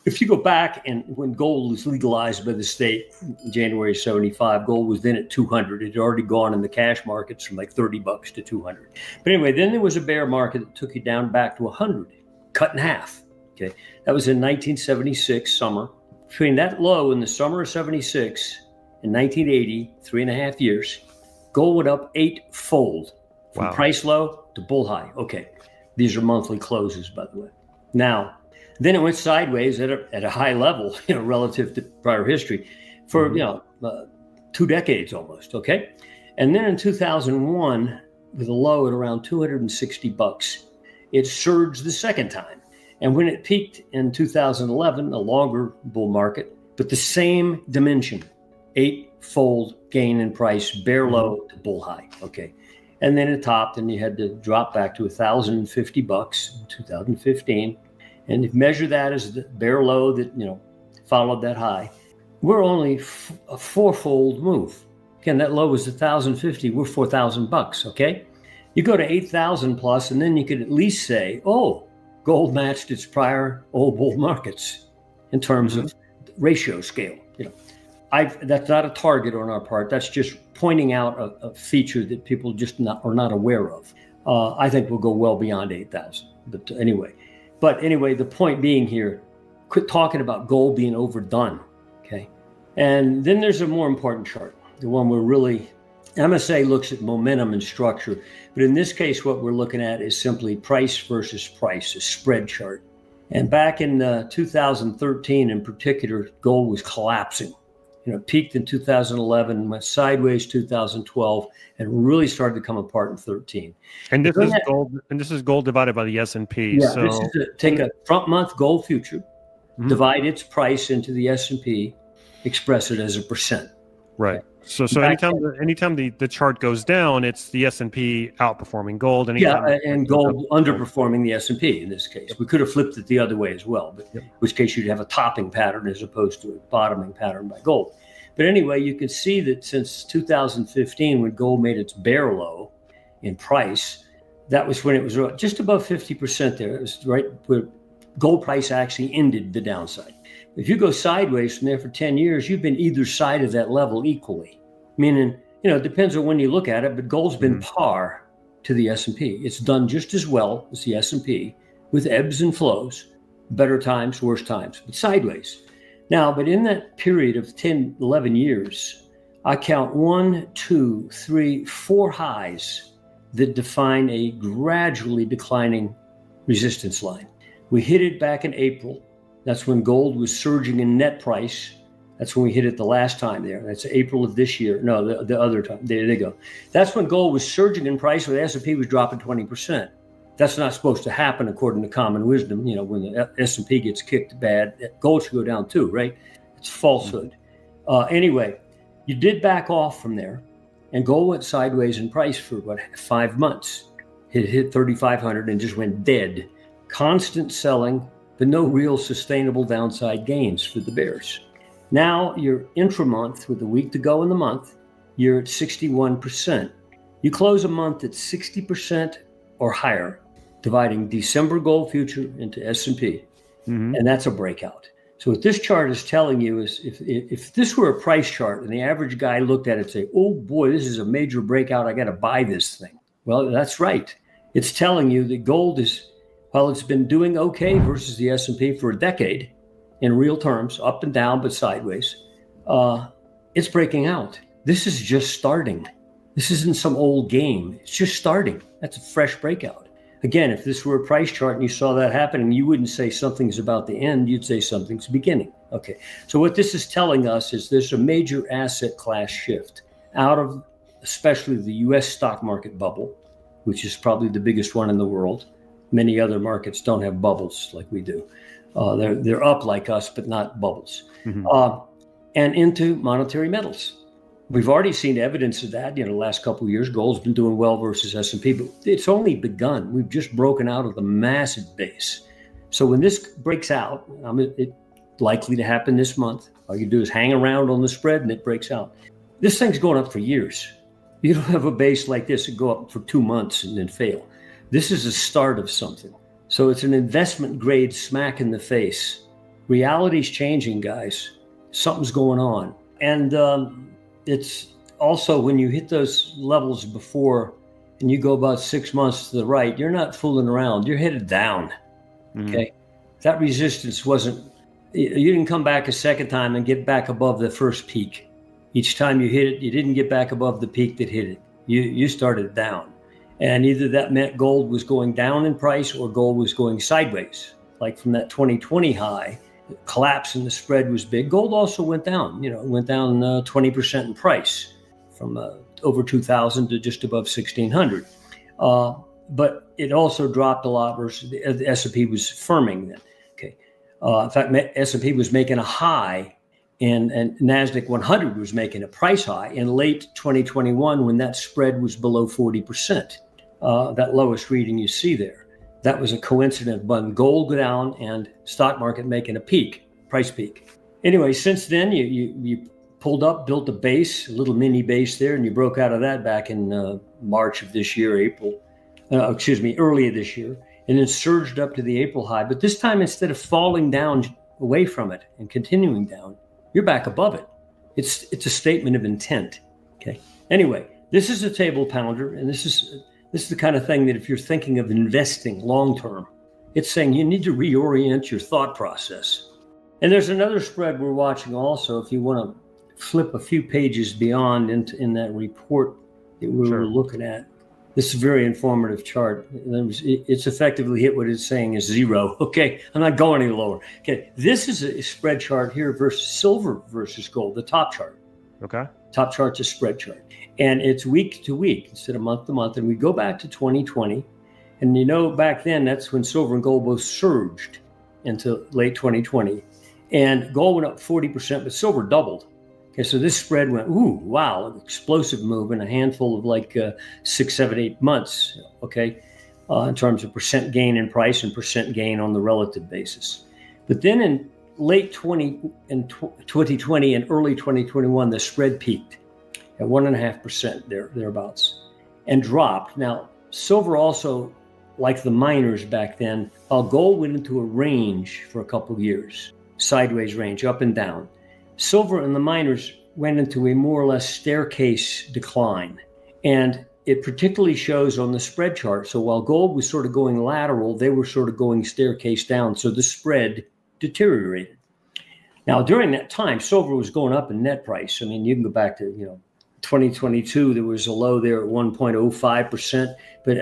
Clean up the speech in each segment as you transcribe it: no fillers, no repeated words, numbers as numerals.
if you go back and when gold was legalized by the state in January 75, gold was then at 200. It had already gone in the cash markets from like $30 to 200. But anyway, then there was a bear market that took you down back to 100, cut in half. Okay, that was in 1976 summer. Between that low in the summer of 76 and 1980, 3.5 years, gold went up 8-fold from price low to bull high. Okay, these are monthly closes, by the way. Now, then it went sideways at a high level, relative to prior history for 2 decades almost. Okay, and then in 2001, with a low at around $260, it surged the second time. And when it peaked in 2011, a longer bull market, but the same dimension, 8-fold gain in price, bear low to bull high. Okay. And then it topped and you had to drop back to $1,050 in 2015. And if you measure that as the bear low that, followed that high, we're only a 4-fold move. Again, that low was $1,050. We're $4,000. Okay. You go to 8,000 plus, and then you could at least say, gold matched its prior old bull markets in terms of ratio scale. That's not a target on our part. That's just pointing out a feature that people just are not aware of. I think we'll go well beyond 8,000. But anyway, the point being here, quit talking about gold being overdone. Okay, and then there's a more important chart, the one we're really. MSA looks at momentum and structure, but in this case, what we're looking at is simply price versus price, a spread chart. And back in 2013 in particular, gold was collapsing. Peaked in 2011, went sideways 2012, and really started to come apart in 13. And this is gold divided by the S&P. Yeah, so take a front month gold future, divide its price into the S&P, express it as a percent. Right. So anytime the chart goes down, it's the S&P outperforming gold. And gold underperforming the S&P in this case. We could have flipped it the other way as well, but in which case you'd have a topping pattern as opposed to a bottoming pattern by gold. But anyway, you can see that since 2015, when gold made its bear low in price, that was when it was just above 50% there. It was right where gold price actually ended the downside. If you go sideways from there for 10 years, you've been either side of that level equally. Meaning, it depends on when you look at it, but gold's been par to the S&P. It's done just as well as the S&P with ebbs and flows, better times, worse times, but sideways. Now, but in that period of 10, 11 years, I count 1, 2, 3, 4 highs that define a gradually declining resistance line. We hit it back in April. That's when gold was surging in net price. That's when we hit it the last time there. That's April of this year. No, the other time. There they go. That's when gold was surging in price, where the S&P was dropping 20%. That's not supposed to happen according to common wisdom. When the S&P gets kicked bad, gold should go down too, right? It's falsehood. Anyway, you did back off from there, and gold went sideways in price for 5 months. It hit 3,500 and just went dead. Constant selling, but no real sustainable downside gains for the bears. Now you're intra-month with a week to go in the month, you're at 61%. You close a month at 60% or higher, dividing December gold future into S&P, and that's a breakout. So what this chart is telling you is if this were a price chart and the average guy looked at it and say, oh boy, this is a major breakout, I got to buy this thing. Well, that's right. It's telling you that gold is, while it's been doing okay versus the S&P for a decade, in real terms, up and down, but sideways, it's breaking out. This is just starting. This isn't some old game. It's just starting. That's a fresh breakout. Again, if this were a price chart and you saw that happening, you wouldn't say something's about the end. You'd say something's beginning. Okay. So what this is telling us is there's a major asset class shift out of especially the U.S. stock market bubble, which is probably the biggest one in the world. Many other markets don't have bubbles like we do. They're up like us, but not bubbles. And into monetary metals. We've already seen evidence of that. The last couple of years, gold's been doing well versus S&P, but it's only begun. We've just broken out of the massive base. So when this breaks out, it's likely to happen this month. All you do is hang around on the spread and it breaks out. This thing's going up for years. You don't have a base like this that go up for 2 months and then fail. This is a start of something. So it's an investment grade smack in the face reality's changing, guys. Something's going on. And it's also when you hit those levels before and you go about 6 months to the right, you're not fooling around. You're headed down. Okay. That resistance you didn't come back a second time and get back above the first peak. Each time you hit it, you didn't get back above the peak that hit it. You started down. And either that meant gold was going down in price or gold was going sideways. Like from that 2020 high, the collapse in the spread was big. Gold also went down, it went down 20% in price from over 2,000 to just above 1,600. But it also dropped a lot versus the S&P was firming then. Okay. In fact, S&P was making a high and NASDAQ 100 was making a price high in late 2021 when that spread was below 40%. That lowest reading you see there. That was a coincidence, but gold go down and stock market making a price peak. Anyway, since then, you pulled up, built a base, a little mini base there, and you broke out of that back in March of this year, earlier this year, and then surged up to the April high. But this time, instead of falling down away from it and continuing down, you're back above it. It's a statement of intent. Okay. Anyway, this is a table pounder, and this is the kind of thing that if you're thinking of investing long term, it's saying you need to reorient your thought process. And there's another spread we're watching also. If you want to flip a few pages beyond in that report that we were looking at, this is a very informative chart. It's effectively hit what it's saying is zero. Okay, I'm not going any lower. Okay, this is a spread chart here versus silver versus gold, the top chart. Okay. Top chart's a spread chart. And it's week to week instead of month to month. And we go back to 2020. And back then, that's when silver and gold both surged into late 2020. And gold went up 40%, but silver doubled. Okay, so this spread went, ooh, wow, an explosive move in a handful of 6, 7, 8 months, okay, in terms of percent gain in price and percent gain on the relative basis. But then in late 2020 and early 2021, the spread peaked at 1.5% thereabouts and dropped. Now, silver also, like the miners back then, while gold went into a range for a couple of years, sideways range, up and down. Silver and the miners went into a more or less staircase decline. And it particularly shows on the spread chart. So while gold was sort of going lateral, they were sort of going staircase down. So the spread deteriorated. Now, during that time, silver was going up in net price. I mean, you can go back to, 2022, there was a low there at 1.05%, but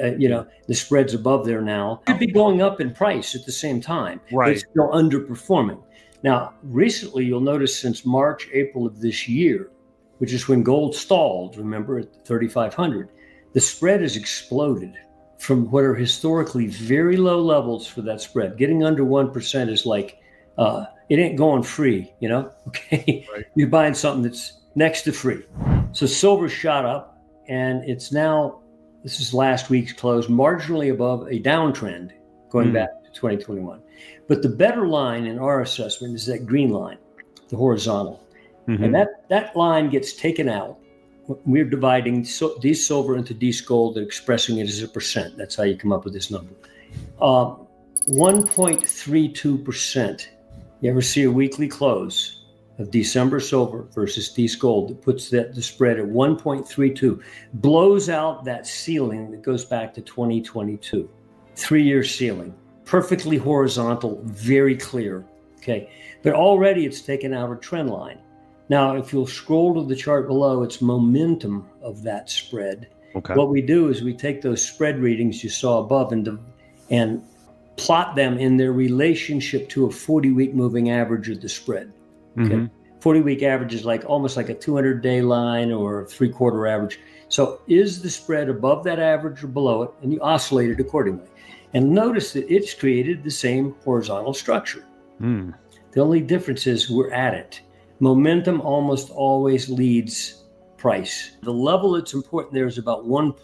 the spread's above there now. It could be going up in price at the same time, right? But it's still underperforming. Now, recently, you'll notice since March, April of this year, which is when gold stalled, remember, at 3,500, the spread has exploded from what are historically very low levels for that spread. Getting under 1% is like, it ain't going free, okay? Right. You're buying something that's next to free. So silver shot up, and it's now, this is last week's close, marginally above a downtrend going back to 2021. But the better line in our assessment is that green line, the horizontal. And that line gets taken out. We're dividing these silver into these gold and expressing it as a percent. That's how you come up with this number. 1.32%. You ever see a weekly close of December silver versus these gold that puts the spread at 1.32, blows out that ceiling that goes back to 2022, 3-year ceiling, perfectly horizontal, very clear, okay? But already it's taken out a trend line. Now, if you'll scroll to the chart below, it's momentum of that spread. Okay. What we do is we take those spread readings you saw above and plot them in their relationship to a 40-week moving average of the spread. Okay. 40-week average is almost like a 200-day line or a 3-quarter average. So is the spread above that average or below it? And you oscillate it accordingly. And notice that it's created the same horizontal structure. The only difference is we're at it. Momentum almost always leads price. The level that's important there is about about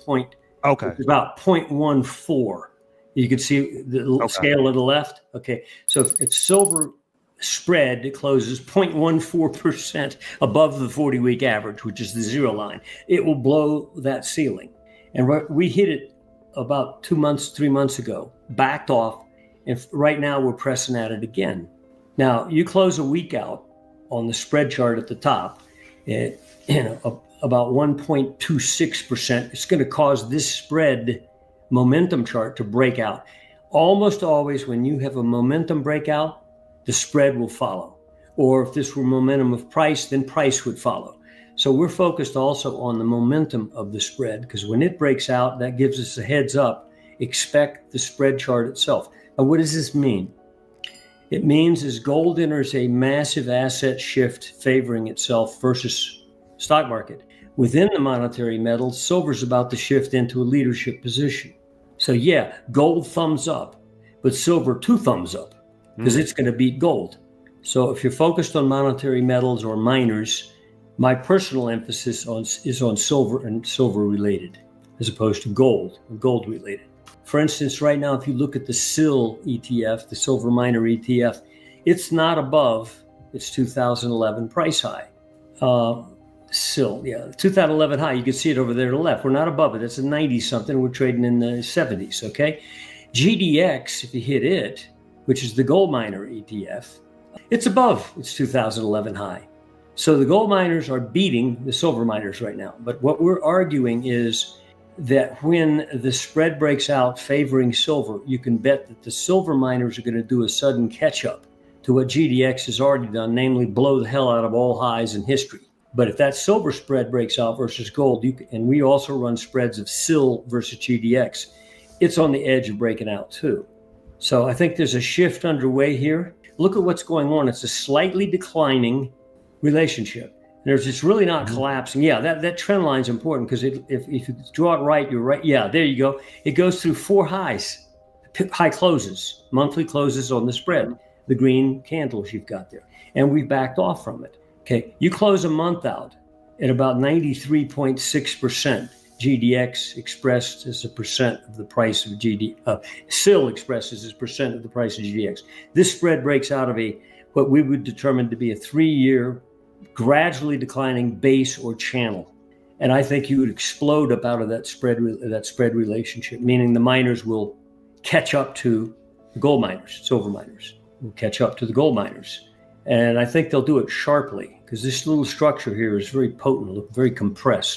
0.14. You can see the scale on the left. Okay, so if silver spread closes 0.14% above the 40-week average, which is the zero line, it will blow that ceiling. And we hit it about 2 months, 3 months ago, backed off, and right now we're pressing at it again. Now, you close a week out on the spread chart at the top at about 1.26%. It's going to cause this spread momentum chart to break out. Almost always when you have a momentum breakout, the spread will follow. Or if this were momentum of price, then price would follow. So we're focused also on the momentum of the spread, because when it breaks out, that gives us a heads up. Expect the spread chart itself. Now, what does this mean? It means as gold enters a massive asset shift favoring itself versus stock market, within the monetary metals, silver's about to shift into a leadership position. So yeah, gold thumbs up, but silver 2 thumbs up, because it's going to beat gold. So if you're focused on monetary metals or miners, my personal emphasis is on silver and silver related, as opposed to gold related. For instance, right now, if you look at the SIL ETF, the silver miner ETF, it's not above its 2011 price high. SIL, 2011 high. You can see it over there to the left. We're not above it. It's a 90 something. We're trading in the 70s. Okay. GDX, if you hit it, which is the gold miner ETF, it's above its 2011 high. So the gold miners are beating the silver miners right now. But what we're arguing is that when the spread breaks out favoring silver, you can bet that the silver miners are going to do a sudden catch up to what GDX has already done, namely blow the hell out of all highs in history. But if that silver spread breaks out versus gold, and we also run spreads of SIL versus GDX, it's on the edge of breaking out too. So I think there's a shift underway here. Look at what's going on. It's a slightly declining relationship. It's really not collapsing. Yeah, that trend line is important, because if you draw it right, you're right. Yeah, there you go. It goes through 4 highs, high closes, monthly closes on the spread, the green candles you've got there. And we backed off from it. Okay, you close a month out at about 93.6%. GDX expressed as a percent of the price of SIL expresses as percent of the price of GDX. This spread breaks out of what we would determine to be a 3-year gradually declining base or channel. And I think you would explode up out of that spread relationship, meaning the miners will catch up to the gold miners, silver miners will catch up to the gold miners. And I think they'll do it sharply, because this little structure here is very potent, very compressed.